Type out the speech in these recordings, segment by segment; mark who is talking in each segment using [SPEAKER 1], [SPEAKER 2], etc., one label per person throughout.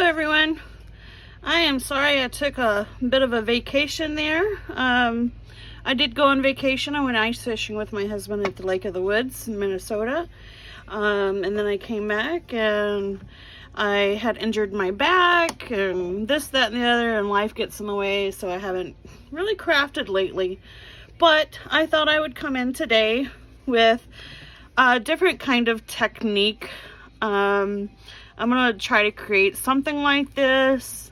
[SPEAKER 1] everyone. I am sorry I took a bit of a vacation there. I did go on vacation. I went ice fishing with my husband at the Lake of the Woods in Minnesota. And then I came back and I had injured my back and this, that, and the other, and life gets in the way, so I haven't really crafted lately. But I thought I would come in today with a different kind of technique. I'm going to try to create something like this.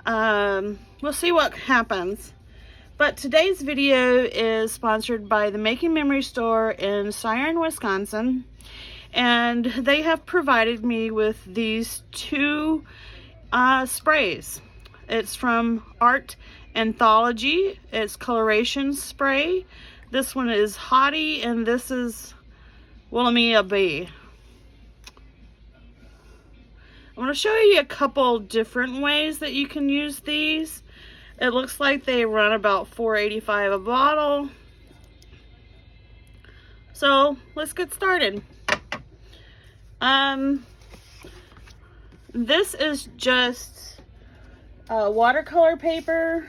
[SPEAKER 1] We'll see what happens. But today's video is sponsored by the Making Memory store in Siren, Wisconsin. And they have provided me with these two sprays. It's from Anthology. It's Coloration spray. This one is Hottie and this is Wilhelmina B. I'm going to show you a couple different ways that you can use these. It looks like they run about $4.85 a bottle. So let's get started. This is just watercolor paper.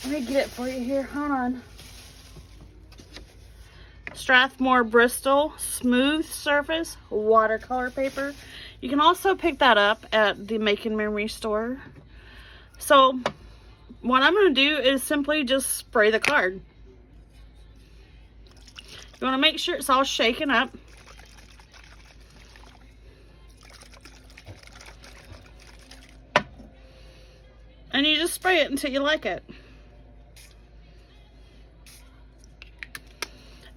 [SPEAKER 1] Let me get it for you here. Hold on. Strathmore Bristol smooth surface watercolor paper. You can also pick that up at the Making Memory store. So what I'm going to do is simply just spray the card. You want to make sure it's all shaken up. And you just spray it until you like it.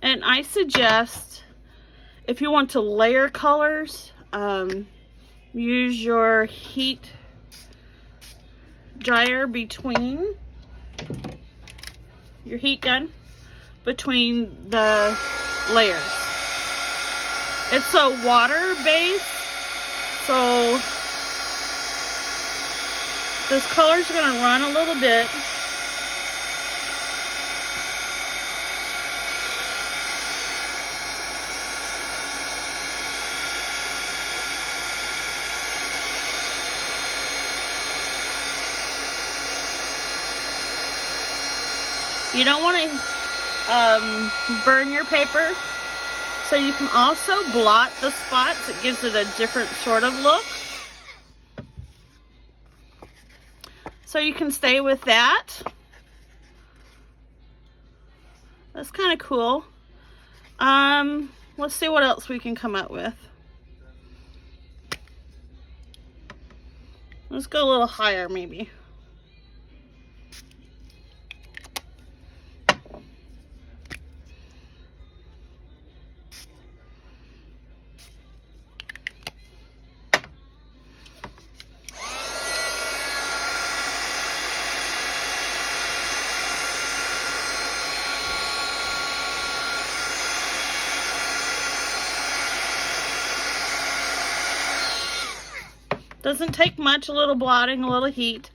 [SPEAKER 1] And I suggest, if you want to layer colors, use your heat dryer between your heat gun between the layers. It's a water base, so this color's going to run a little bit. You don't want to burn your paper, so you can also blot the spots. It gives it a different sort of look. So you can stay with that. That's kind of cool. Let's see what else we can come up with. Let's go a little higher maybe. Doesn't take much, a little blotting, a little heat.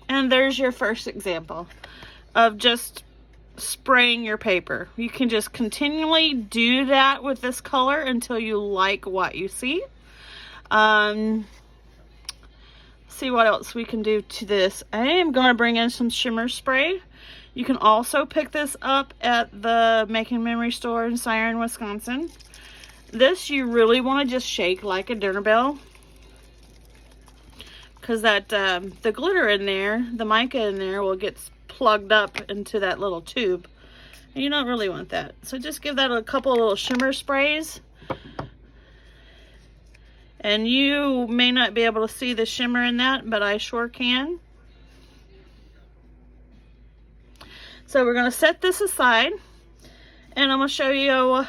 [SPEAKER 1] And there's your first example of just spraying your paper. You can just continually do that with this color until you like what you see. See what else we can do to this. I am going to bring in some shimmer spray. You can also pick this up at the Making Memory store in Siren, Wisconsin. This you really want to just shake like a dinner bell, because that the glitter in there, the mica in there, will get plugged up into that little tube, and you don't really want that. So just give that a couple of little shimmer sprays, and you may not be able to see the shimmer in that, but I sure can. So we're going to set this aside, and I'm going to show you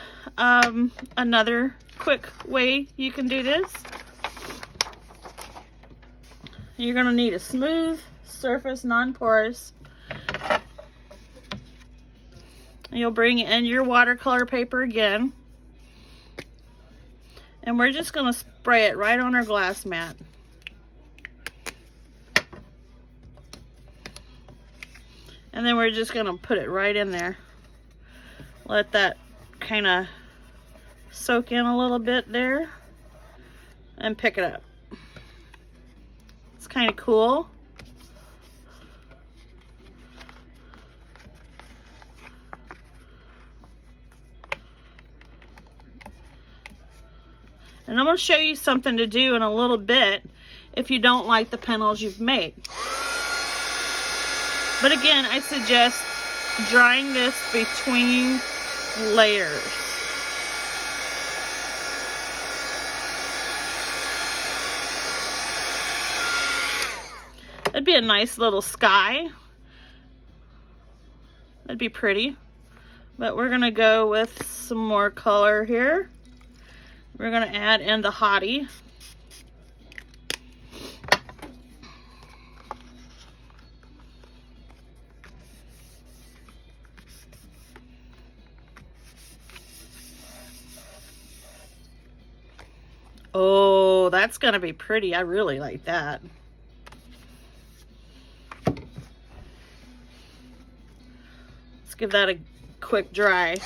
[SPEAKER 1] another quick way you can do this. You're going to need a smooth surface, non-porous. You'll bring in your watercolor paper again. And we're just going to spray it right on our glass mat. And then we're just going to put it right in there. Let that kind of soak in a little bit there and pick it up. It's kind of cool. And I'm going to show you something to do in a little bit if you don't like the panels you've made. But again, I suggest drying this between layers. That'd be a nice little sky. That'd be pretty. But we're going to go with some more color here. We're going to add in the hottie. Oh, that's going to be pretty. I really like that. Let's give that a quick dry.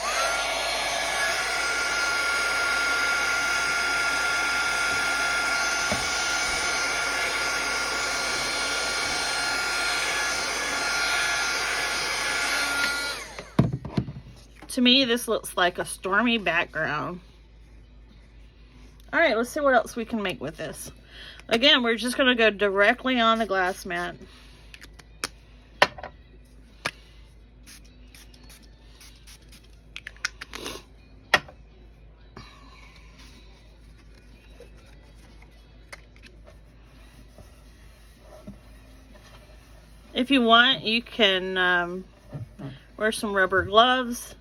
[SPEAKER 1] To me, this looks like a stormy background. All right, let's see what else we can make with this. Again, we're just going to go directly on the glass mat. If you want, you can wear some rubber gloves.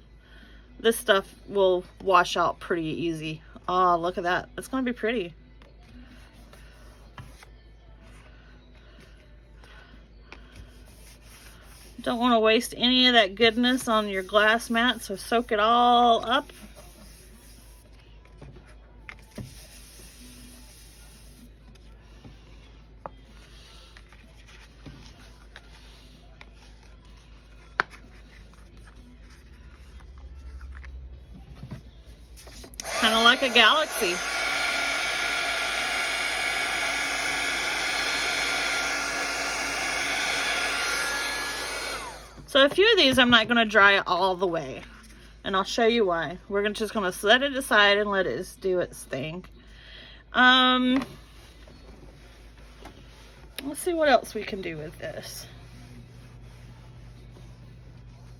[SPEAKER 1] This stuff will wash out pretty easy. Oh, look at that. It's going to be pretty. Don't want to waste any of that goodness on your glass mat, so soak it all up. Kind of like a galaxy. So a few of these I'm not going to dry all the way, and I'll show you why. We're just going to set it aside and let it do its thing. Let's see what else we can do with this.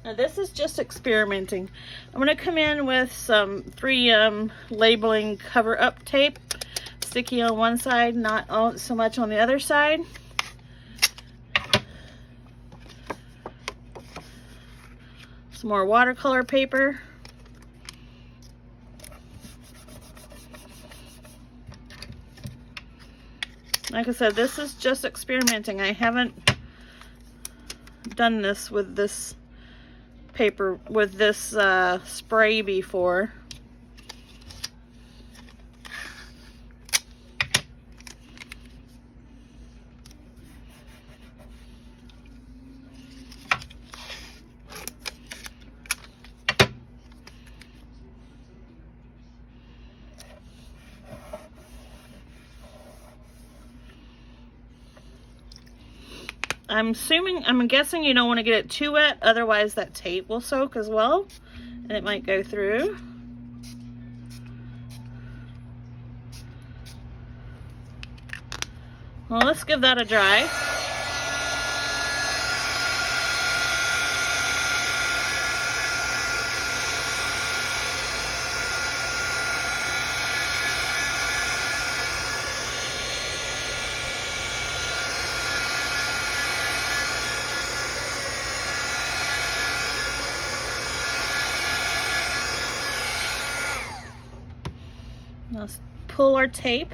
[SPEAKER 1] Now this is just experimenting. I'm going to come in with some 3M labeling cover-up tape, sticky on one side, not so much on the other side. Some more watercolor paper. Like I said, this is just experimenting. I haven't done this with this paper, with this spray before. I'm guessing you don't want to get it too wet, otherwise that tape will soak as well, and it might go through. Well, let's give that a dry. Let's pull our tape.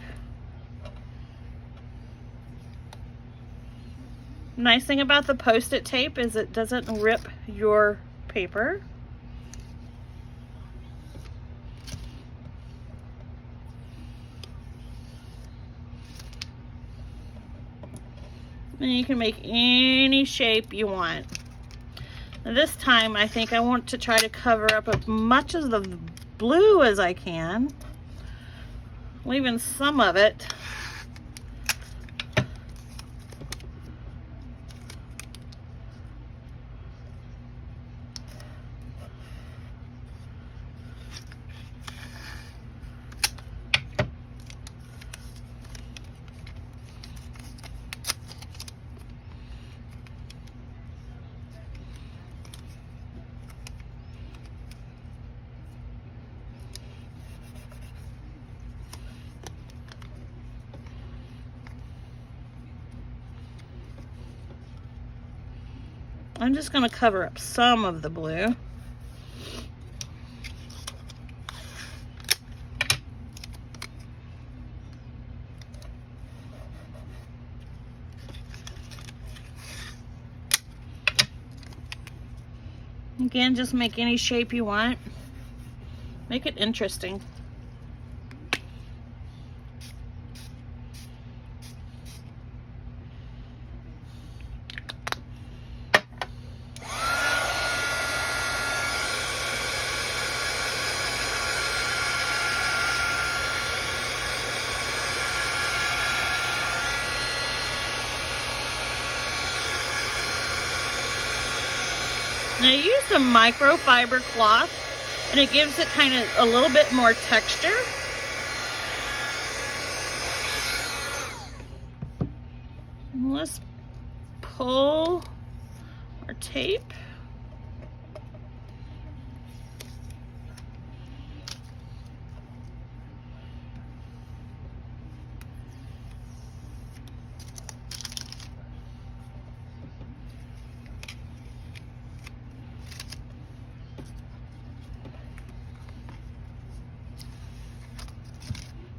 [SPEAKER 1] Nice thing about the Post-it tape is it doesn't rip your paper. And you can make any shape you want. Now this time I think I want to try to cover up as much of the blue as I can, leaving some of it. I'm just going to cover up some of the blue. Again, just make any shape you want. Make it interesting. And I use the microfiber cloth, and it gives it kind of a little bit more texture. And let's pull our tape.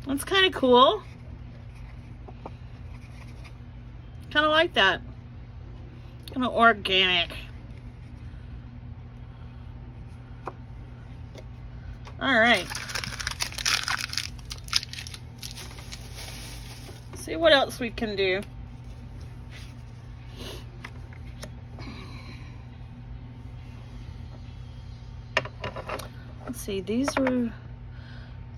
[SPEAKER 1] That's kind of cool. Kind of like that. Kind of organic. All right. Let's see what else we can do. Let's see, these were...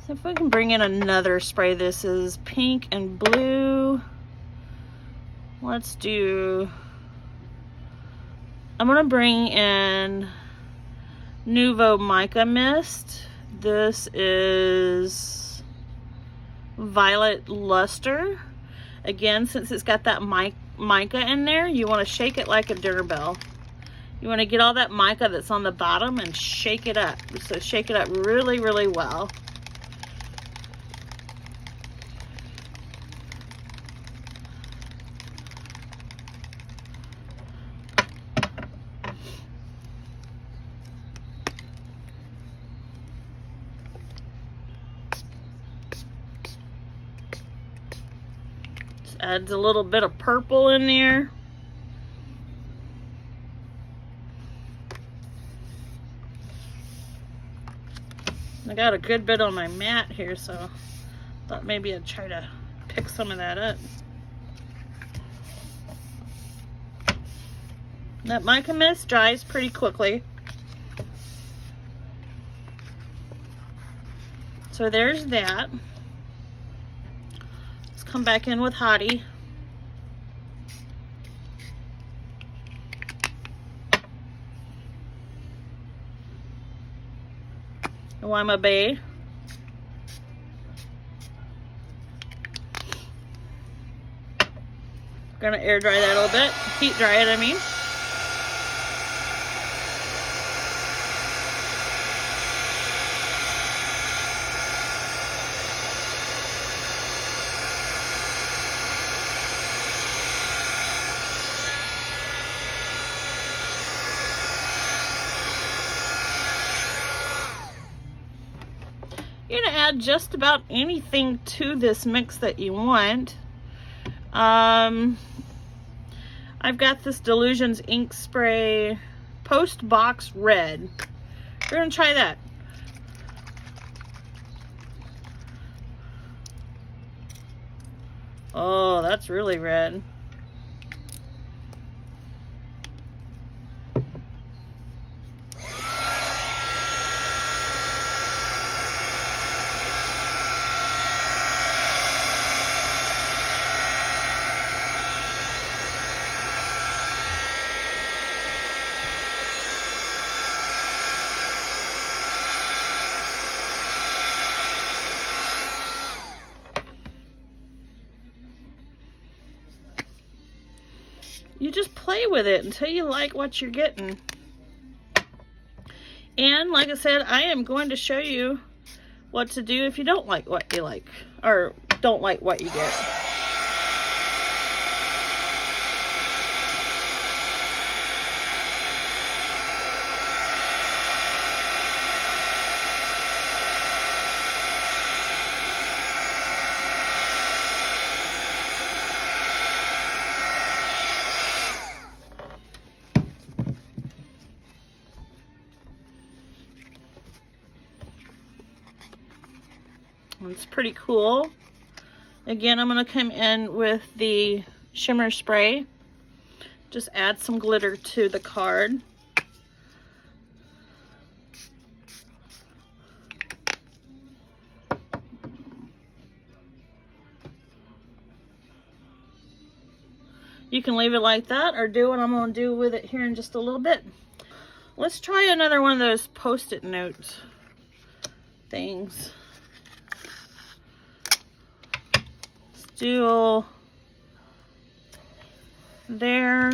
[SPEAKER 1] So if we can bring in another spray, this is pink and blue. Let's do, I'm gonna bring in Nuvo Mica Mist. This is Violet Luster. Again, since it's got that mica in there, you wanna shake it like a dinner bell. You wanna get all that mica that's on the bottom and shake it up. So shake it up really, really well. Adds a little bit of purple in there. I got a good bit on my mat here, so thought maybe I'd try to pick some of that up. That mica mist dries pretty quickly. So there's that. Come back in with Hottie. Lima Bay. Gonna air dry that a little bit. Heat dry it, I mean. You're gonna add just about anything to this mix that you want. I've got this Delusions ink spray Post Box Red. We're gonna try that. Oh, that's really red. play with it until you like what you're getting. And like I said, I am going to show you what to do if you don't like what you like, or don't like what you get. It's pretty cool. Again, I'm going to come in with the shimmer spray. Just add some glitter to the card. You can leave it like that or do what I'm going to do with it here in just a little bit. Let's try another one of those post-it note things. Do there.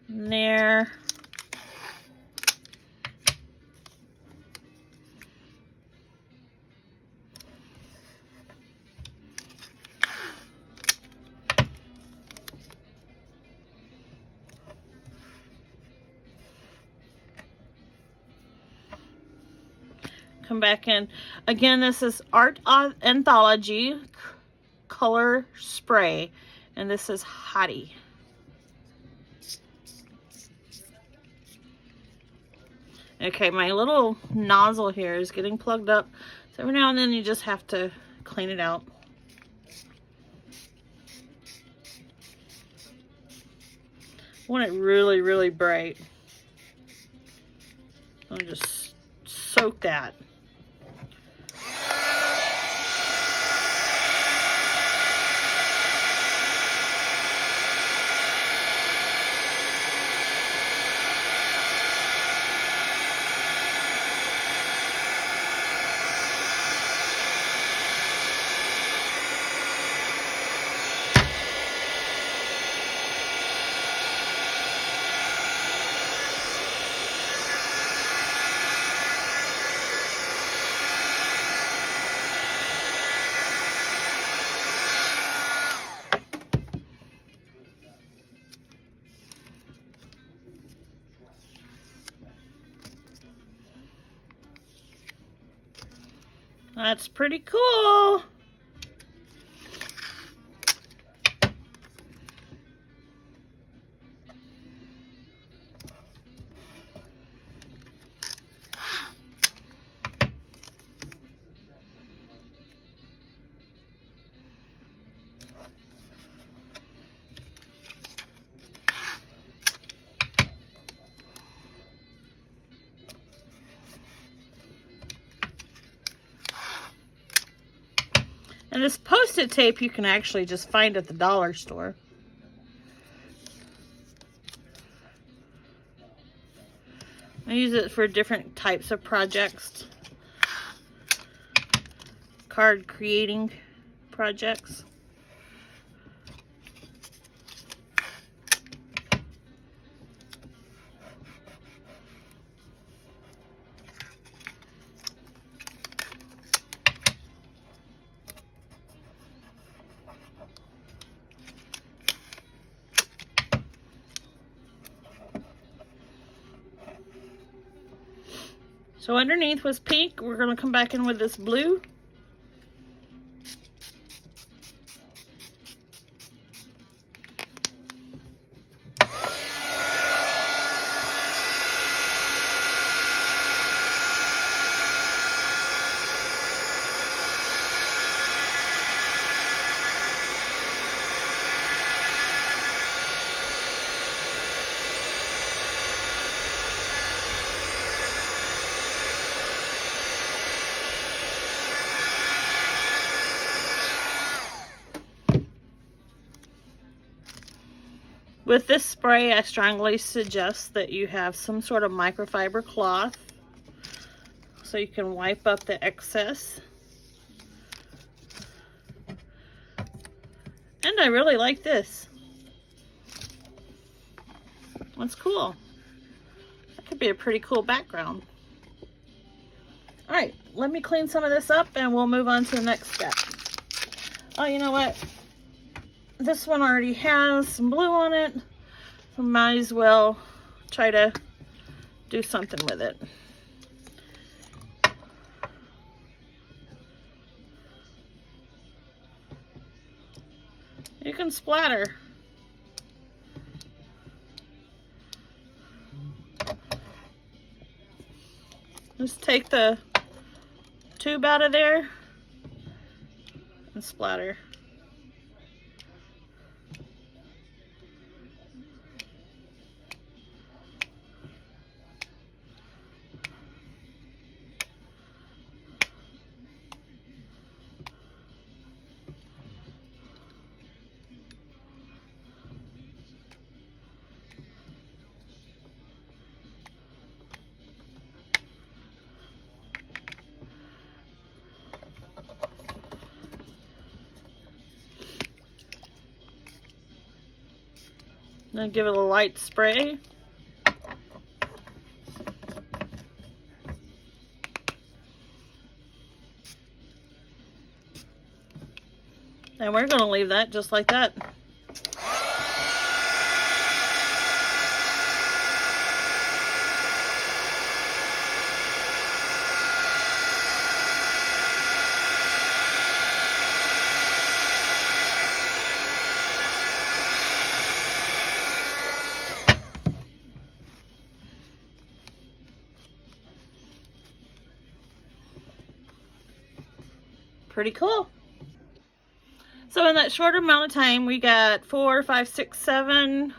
[SPEAKER 1] There. Come back in. Again, this is Anthology color spray, and this is Hottie. Okay, my little nozzle here is getting plugged up, so every now and then you just have to clean it out. I want it really, really bright. I'll just soak that. That's pretty cool. And this post-it tape you can actually just find at the dollar store. I use it for different types of projects. Card creating projects. So underneath was pink. We're going to come back in with this blue. With this spray, I strongly suggest that you have some sort of microfiber cloth so you can wipe up the excess. And I really like this. That's cool. That could be a pretty cool background. All right, let me clean some of this up and we'll move on to the next step. Oh, you know what? This one already has some blue on it, so might as well try to do something with it. You can splatter. Just take the tube out of there and splatter. Then give it a light spray. And we're going to leave that just like that. Pretty cool. So in that short amount of time, we got 4, 5, 6, 7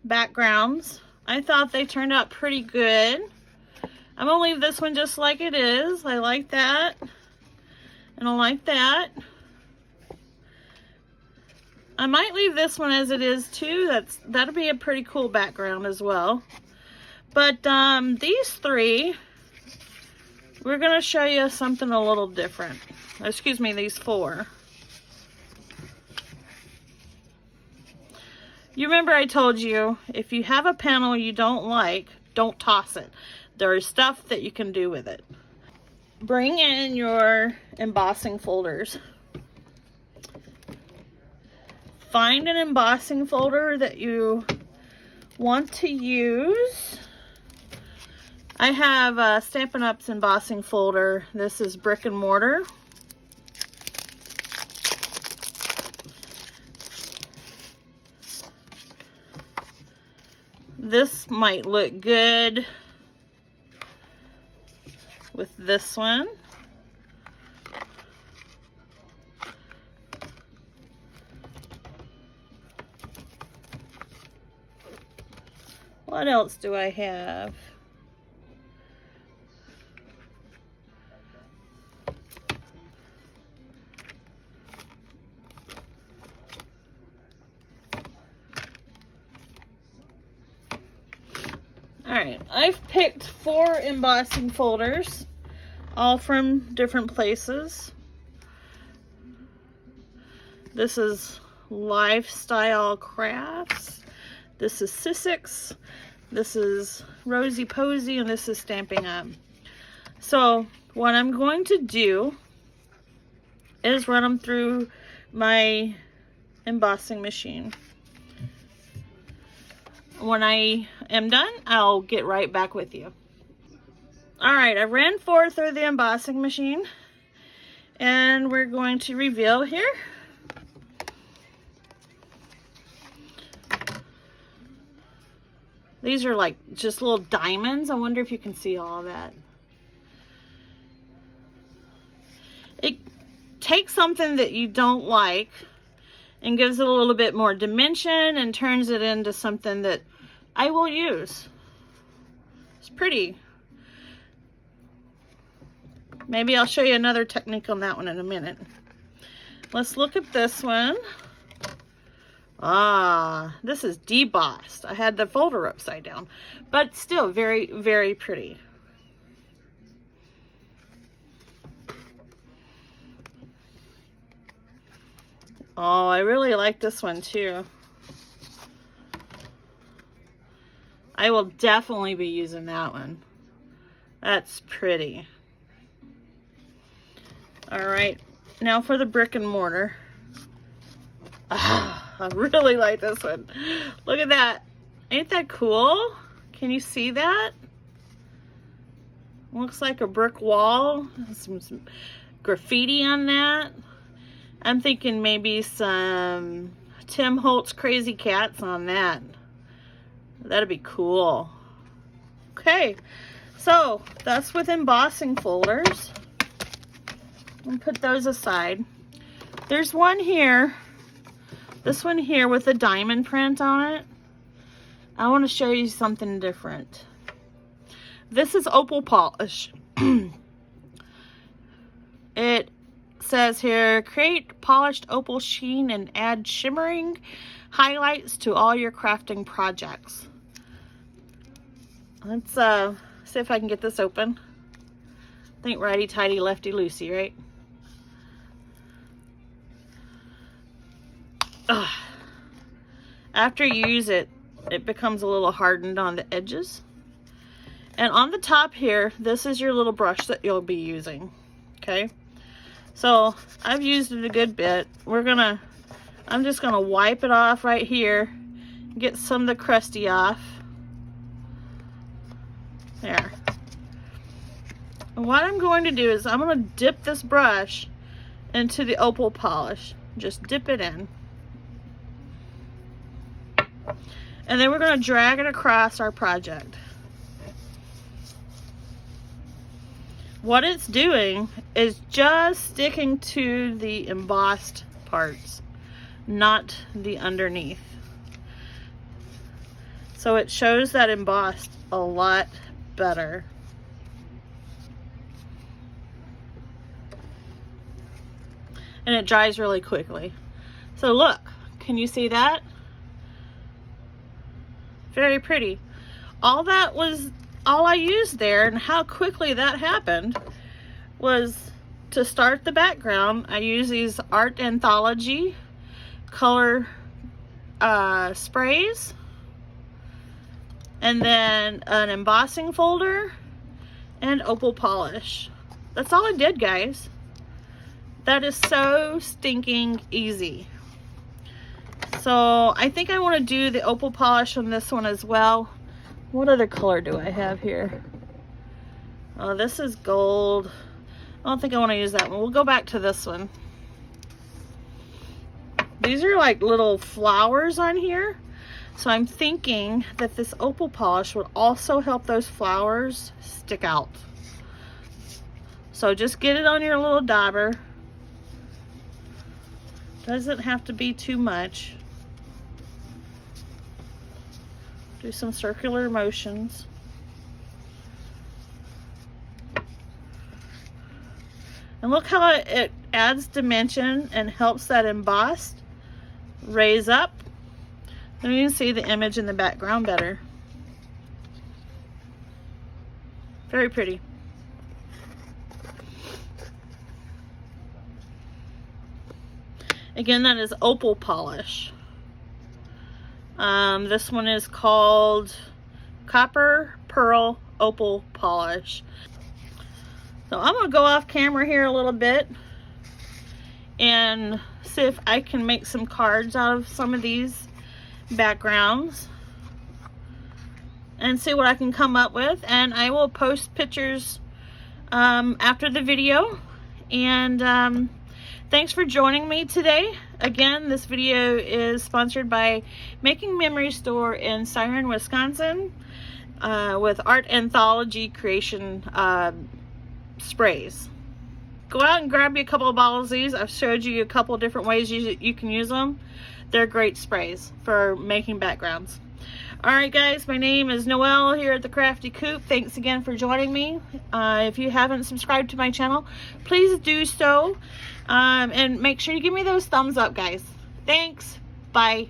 [SPEAKER 1] backgrounds. I thought they turned out pretty good. I'm gonna leave this one just like it is. I like that, and I like that. I might leave this one as it is too. That'll be a pretty cool background as well. But these three, we're gonna show you something a little different. Excuse me, these 4. You remember I told you, if you have a panel you don't like, don't toss it. There is stuff that you can do with it. Bring in your embossing folders. Find an embossing folder that you want to use. I have Stampin' Up's embossing folder. This is Brick and Mortar. This might look good with this one. What else do I have? Alright, I've picked 4 embossing folders, all from different places. This is Lifestyle Crafts. This is Sussex. This is Rosy Posy, and this is Stampin' Up. So what I'm going to do is run them through my embossing machine. When I am done, I'll get right back with you. Alright, I ran 4 through the embossing machine, and we're going to reveal here. These are like just little diamonds. I wonder if you can see all of that. It takes something that you don't like and gives it a little bit more dimension and turns it into something that I will use. It's pretty. Maybe I'll show you another technique on that one in a minute. Let's look at this one. Ah, this is debossed. I had the folder upside down, but still very, very pretty. Oh, I really like this one too. I will definitely be using that one. That's pretty. All right, now for the brick and mortar. I really like this one. Look at that. Ain't that cool? Can you see that? Looks like a brick wall. Some graffiti on that. I'm thinking maybe some Tim Holtz Crazy Cats on that. That'd be cool. Okay, so that's with embossing folders. I'll put those aside. There's one here. This one here with a diamond print on it. I want to show you something different. This is opal polish. It says here, create polished opal sheen and add shimmering highlights to all your crafting projects. Let's see if I can get this open. Think righty tighty, lefty loosey, right? Ugh. After you use it, it becomes a little hardened on the edges. And on the top here, this is your little brush that you'll be using. Okay, so I've used it a good bit. I'm just gonna wipe it off right here, get some of the crusty off. There. And what I'm going to do is I'm going to dip this brush into the opal polish. Just dip it in. And then we're going to drag it across our project. What it's doing is just sticking to the embossed parts, not the underneath. So it shows that embossed a lot better. And it dries really quickly. So look, can you see that? Very pretty. All I used there, and how quickly that happened, was to start the background. I use these Art Anthology color sprays, and then an embossing folder and opal polish. That's all I did, guys. That is so stinking easy. So I think I want to do the opal polish on this one as well. What other color do I have here? Oh, this is gold. I don't think I want to use that one. We'll go back to this one. These are like little flowers on here. So I'm thinking that this opal polish would also help those flowers stick out. So just get it on your little dauber. Doesn't have to be too much. Do some circular motions. And look how it adds dimension and helps that embossed raise up. Then you can see the image in the background better. Very pretty. Again, that is opal polish. This one is called Copper Pearl Opal Polish. So I'm going to go off camera here a little bit and see if I can make some cards out of some of these backgrounds and see what I can come up with. And I will post pictures after the video. And thanks for joining me today. Again, this video is sponsored by Making Memory Store in Siren, Wisconsin, with Art Anthology Creation sprays. Go out and grab you a couple of bottles of these. I've showed you a couple of different ways you can use them. They're great sprays for making backgrounds. Alright guys, my name is Noelle here at the Crafty Coop. Thanks again for joining me. If you haven't subscribed to my channel, please do so. And make sure you give me those thumbs up, guys. Thanks. Bye.